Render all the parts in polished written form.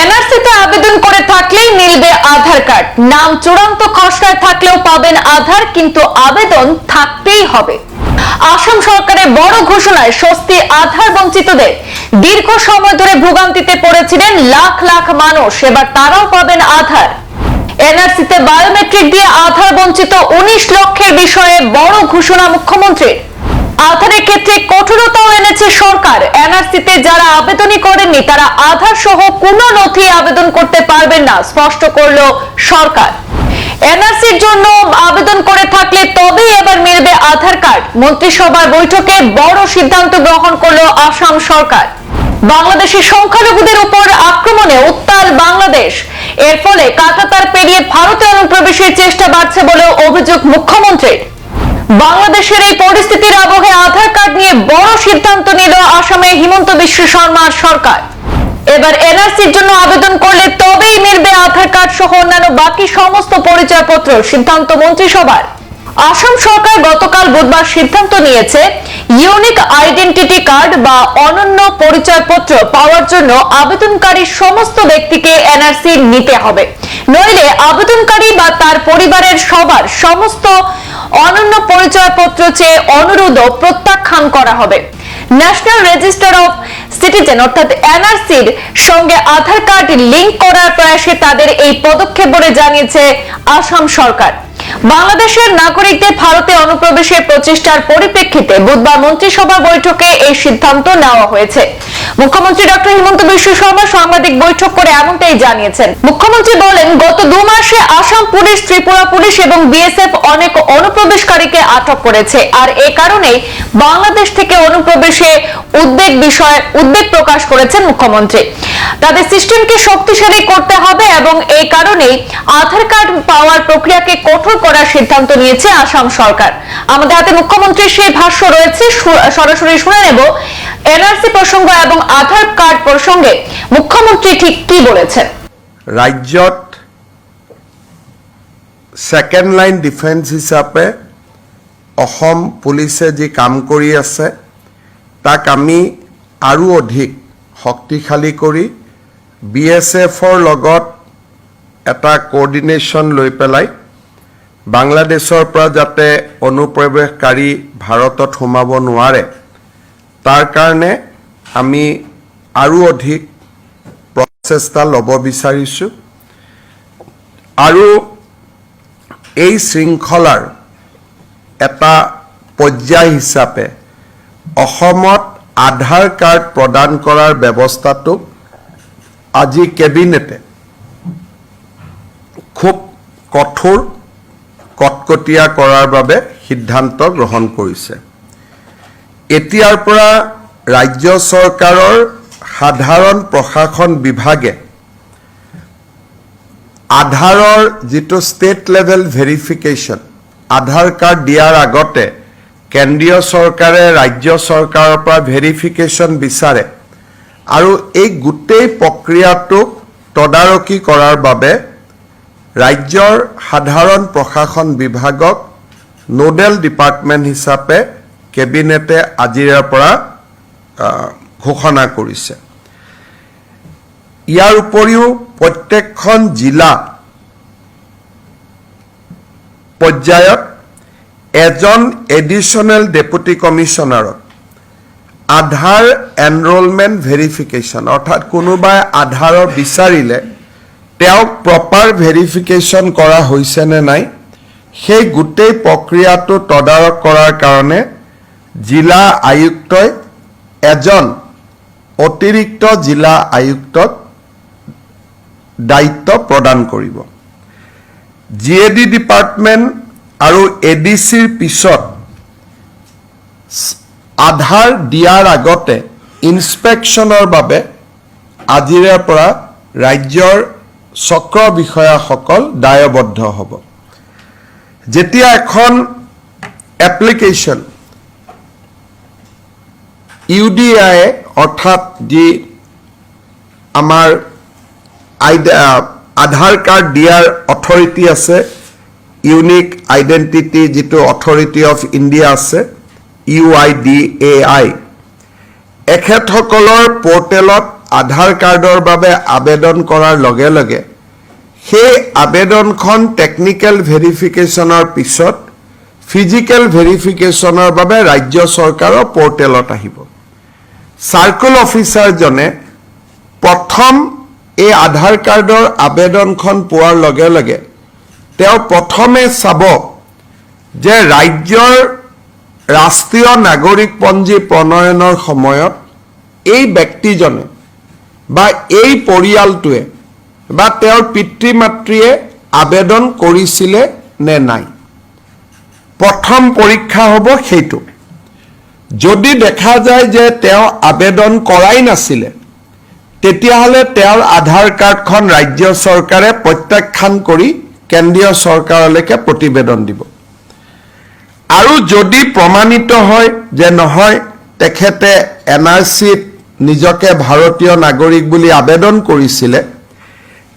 এনআরসিতে আবেদন করে থাকলেই মিলবে আধার কার্ড। নাম চূড়ান্ত খসড়ায় থাকলেও পাবেন আধার, কিন্তু আবেদন থাকতেই হবে। আসাম সরকারের বড় ঘোষণায় স্বস্তি আধার বঞ্চিতদের। দীর্ঘ সময় ধরে ভোগান্তিতে পড়েছিলেন লাখ লাখ মানুষ, এবার তারাও পাবেন আধার। এনআরসিতে বায়োমেট্রিক দিয়ে আধার বঞ্চিত 19 লক্ষের বিষয়ে বড় ঘোষণা মুখ্যমন্ত্রীর। আধারের ক্ষেত্রে কঠোরতাও এনেছে সরকার। এনআরসিতে যারা আবেদনই করেননি তারা আধার সহ কোনো নথি আবেদন করতে পারবেন না, স্পষ্ট করলো সরকার। এনআরসির জন্য আবেদন করে থাকলে তবেই এবার মিলবে আধার কার্ড। মন্ত্রিসভার বৈঠকে বড় সিদ্ধান্ত গ্রহণ করলো আসাম সরকার। বাংলাদেশের সংখ্যালঘুদের উপর আক্রমণে উত্তাল বাংলাদেশ। এর ফলে কাঁটাতার পেরিয়ে ভারতে অনুপ্রবেশের চেষ্টা বাড়ছে বলেও অভিযোগ মুখ্যমন্ত্রীর। বাংলাদেশের এই পরিস্থিতির আবহে আধার কার্ড নিয়ে বড় সিদ্ধান্ত নিল আসামে হিমন্ত বিশ্ব শর্মার সরকার। এবার এনআরসির জন্য আবেদন করলে তবেই মিলবে আধার কার্ড সহ অন্যান্য বাকি সমস্ত পরিচয়পত্র। সিদ্ধান্ত মন্ত্রিসভার। আসাম সরকার গতকাল বুধবার সিদ্ধান্ত নিয়েছে, ইউনিক আইডেন্টিটি কার্ড বা অনন্য পরিচয়পত্র পাওয়ার জন্য আবেদনকারী সমস্ত ব্যক্তিকে এনআরসি নিতে হবে, নইলে আবেদনকারী বা তার পরিবারের সবার সমস্ত অনন্য পরিচয়পত্র চেয়ে অনুরোধ প্রত্যাখ্যান করা হবে। ন্যাশনাল রেজিস্টার অফ সিটিজেন অর্থাৎ এনআরসির সঙ্গে আধার কার্ড লিংক করার প্রয়াসে তাদের এই পদক্ষেপ বলে জানিয়েছে আসাম সরকার। বাংলাদেশের নাগরিকদের ভারতে অনুপ্রবেশের প্রচেষ্টার পরিপ্রেক্ষিতে বুধবার মন্ত্রিসভা বৈঠকে এই সিদ্ধান্ত নেওয়া হয়েছে। মুখ্যমন্ত্রী ডক্টর হিমন্ত বিশ্ব শর্মা সাংবাদিক বৈঠক করে এমনটাই জানিয়েছেন। মুখ্যমন্ত্রী বলেন, গত 2 মাসে আসাম পুলিশ, ত্রিপুরা পুলিশ এবং বিএসএফ অনেক অনুপ্রবেশকারীকে আটক করেছে, আর এ কারণেই বাংলাদেশ থেকে অনুপ্রবেশে উদ্বেগ প্রকাশ করেছেন মুখ্যমন্ত্রী। তাদের সিস্টেমকে শক্তিশালী করতে হবে এবং এই কারণেই আধার কার্ড পাওয়ার প্রক্রিয়াকে কঠোর করার সিদ্ধান্ত নিয়েছে আসাম সরকার। আমাদের হাতে মুখ্যমন্ত্রীর সেই ভাষ্য রয়েছে, সরাসরি শুনে নেব। এনআরসি প্রসঙ্গ এবং আধার কার্ড প্রসঙ্গে মুখ্যমন্ত্রী ঠিক কি বলেছেন। রাজ্যত সেকেন্ড লাইন ডিফেন্স হিচাপে অসম পুলিচে যি কাম কৰি আছে তাক আমি আৰু অধিক শক্তিশালী কৰি বিএছএফৰ লগত এটা কোঅৰ্ডিনেশ্যন লৈ পেলাই বাংলাদেশৰ পৰা যাতে অনুপ্ৰৱেশকাৰী ভাৰতত সোমাব নোৱাৰে তাৰ কাৰণে আমি আৰু অধিক প্ৰচেষ্টা ল'ব বিচাৰিছোঁ। আৰু এই শৃংখলাৰ এটা পৰ্যায় হিচাপে অসমত আধাৰ কাৰ্ড প্ৰদান কৰাৰ ব্যৱস্থাটো আজি কেবিনেটে খুব কঠোৰ কটকটীয়া কৰাৰ বাবে সিদ্ধান্ত গ্ৰহণ কৰিছে। এতিয়াৰ পৰা ৰাজ্য চৰকাৰৰ সাধাৰণ প্ৰশাসন বিভাগে আধাৰৰ যিটো ষ্টেট লেভেল ভেৰিফিকেশ্যন, আধাৰ কাৰ্ড দিয়াৰ আগতে কেন্দ্ৰীয় চৰকাৰে ৰাজ্য চৰকাৰৰ পৰা ভেৰিফিকেশ্যন বিচাৰে আৰু এই গোটেই প্ৰক্ৰিয়াটোক তদাৰকী কৰাৰ বাবে ৰাজ্যৰ সাধাৰণ প্ৰশাসন বিভাগক নোডেল ডিপাৰ্টমেণ্ট হিচাপে কেবিনেটে আজিৰে পৰা ঘোষণা কৰিছে। ইয়াৰ উপৰিও প্ৰত্যেকখন জিলা পৰ্যায়ত এজন এডিশ্যনেল ডেপুটি কমিশ্যনাৰক আধাৰ এনৰোলমেণ্ট ভেৰিফিকেশ্যন অৰ্থাৎ কোনোবাই আধাৰৰ বিচাৰিলে তেওঁক প্ৰপাৰ ভেৰিফিকেশ্যন কৰা হৈছে নে নাই সেই গোটেই প্ৰক্ৰিয়াটো তদাৰক কৰাৰ কাৰণে জিলা আয়ুক্তই এজন অতিৰিক্ত জিলা আয়ুক্তক দায়িত্ব প্ৰদান কৰিব। জিএডি ডিপাৰ্টমেণ্ট আৰু এডিচিৰ পিছত আধাৰ দিয়াৰ আগতে ইনস্পেকশ্যনৰ বাবে আজিৰে পৰা ৰাজ্যৰ চক্ৰ বিষয়াসকল দায়বদ্ধ হ'ব। যেতিয়া এখন এপ্লিকেশ্যন ইউডিআই অৰ্থাৎ যি আমাৰ আধাৰ কাৰ্ড দিয়াৰ অথৰিটি আছে, ইউনিক আইডেণ্টিটি যিটো অথৰিটি অফ ইণ্ডিয়া আছে UIDAI, এখেতসকলৰ পৰ্টেলত আধাৰ কাৰ্ডৰ বাবে আবেদন কৰাৰ লগে লগে সেই আবেদনখন টেকনিক্যাল ভেৰিফিকেশ্যনৰ পিছত ফিজিক্যাল ভেৰিফিকেশ্যনৰ বাবে ৰাজ্য চৰকাৰৰ পৰ্টেলত আহিব। সাৰ্কেল অফিচাৰজনে প্ৰথম এই আধাৰ কাৰ্ডৰ আবেদনখন পোৱাৰ লগে লগে তেওঁ প্ৰথমে চাব যে ৰাজ্যৰ ৰাষ্ট্ৰীয় নাগৰিকপঞ্জী প্ৰণয়নৰ সময়ত এই ব্যক্তিজনে বা এই পৰিয়ালটোৱে বা তেওঁৰ পিতৃ মাতৃয়ে আবেদন কৰিছিলে নে নাই। প্ৰথম পৰীক্ষা হ'ব সেইটো। যদি দেখা যায় যে তেওঁ আবেদন কৰাই নাছিলে তেতিয়াহ'লে তেওঁৰ আধাৰ কাৰ্ডখন ৰাজ্য চৰকাৰে প্ৰত্যাখ্যান কৰি কেন্দ্ৰীয় চৰকাৰলৈকে প্ৰতিবেদন দিব। আৰু যদি প্ৰমাণিত হয় যে নহয় তেখেতে NRCত নিজকে ভাৰতীয় নাগৰিক বুলি আবেদন কৰিছিলে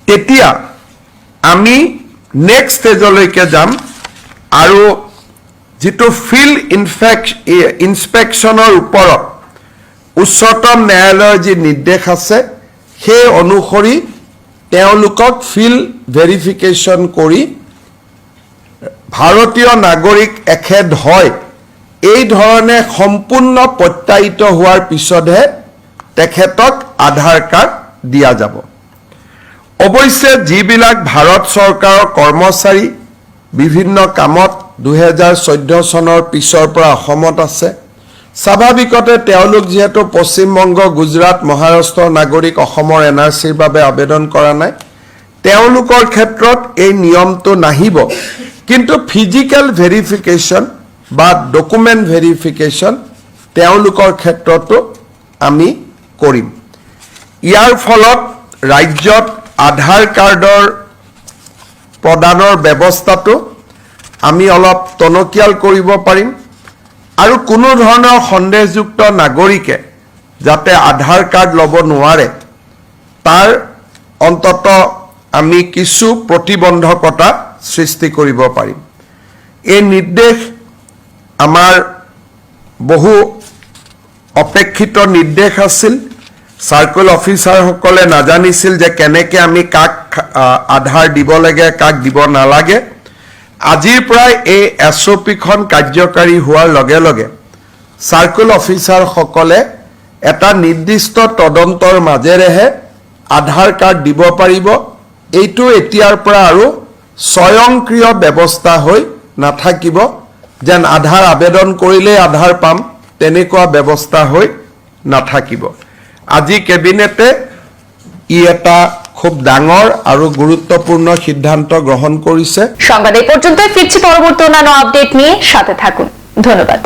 তেতিয়া আমি নেক্সট ষ্টেজলৈকে যাম আৰু যিটো ফিল্ড ইনস্পেকশ্যনৰ ওপৰত উচ্চতম ন্যায়ালয়ৰ যি নিৰ্দেশ আছে সেই অনুসৰি তেওঁলোকক ফিল্ড ভেৰিফিকেশ্যন কৰি ভাৰতীয় নাগৰিক এখেত হয় এই ধৰণে সম্পূৰ্ণ প্ৰত্যায়িত হোৱাৰ পিছতহে তেখেতক আধাৰ কাৰ্ড দিয়া যাব। অৱশ্যে যিবিলাক ভাৰত চৰকাৰৰ কৰ্মচাৰী বিভিন্ন কামত 2014 চনৰ পিছৰ পৰা অসমত আছে স্বাভাৱিকতে তেওঁলোক যেহেতু পশ্চিমবংগ গুজৰাট মহাৰাষ্ট্ৰৰ নাগৰিক অসমৰ NRCৰ বাবে আবেদন কৰা নাই তেওঁলোকৰ ক্ষেত্ৰত এই নিয়মটো নাহিব, কিন্তু ফিজিক্যাল ভেৰিফিকেশ্যন বা ডকুমেণ্ট ভেৰিফিকেশ্যন তেওঁলোকৰ ক্ষেত্ৰতো আমি কৰিম। ইয়াৰ ফলত ৰাজ্যত আধাৰ কাৰ্ডৰ প্ৰদানৰ ব্যৱস্থাটো আমি অলপ টনকিয়াল কৰিব পাৰিম আৰু কোনো ধৰণৰ সন্দেহযুক্ত নাগৰিকে যাতে আধাৰ কাৰ্ড ল'ব নোৱাৰে তাৰ অন্তত আমি কিছু প্ৰতিবন্ধকতা সৃষ্টি কৰিব পাৰিম। এই নিৰ্দেশ আমাৰ বহু অপেক্ষিত নিৰ্দেশ আছিল। সাৰ্কেল অফিচাৰসকলে নাজানিছিল যে কেনেকৈ আমি কাক আধাৰ দিব লাগে কাক দিব নালাগে। আজিৰ পৰাই এই SOPখন কাৰ্যকাৰী হোৱাৰ লগে লগে সাৰ্কেল অফিচাৰসকলে এটা নিৰ্দিষ্ট তদন্তৰ মাজেৰেহে আধাৰ কাৰ্ড দিব পাৰিব। এইটো এতিয়াৰ পৰা আৰু স্বয়ংক্ৰিয় ব্যৱস্থা হৈ নাথাকিব যেন আধাৰ আবেদন কৰিলেই আধাৰ পাম তেনেকুৱা ব্যৱস্থা হৈ নাথাকিব। আজি কেবিনেটে এটা খুব ডাঙৰ আৰু গুৰুত্বপূৰ্ণ সিদ্ধান্ত গ্ৰহণ কৰিছে। সংবাদ এই পৰ্যন্ত, ফিৰছি পৰবৰ্তী অন্যান্য আপডেট নিয়ে, সাথে থাকুন। ধন্যবাদ।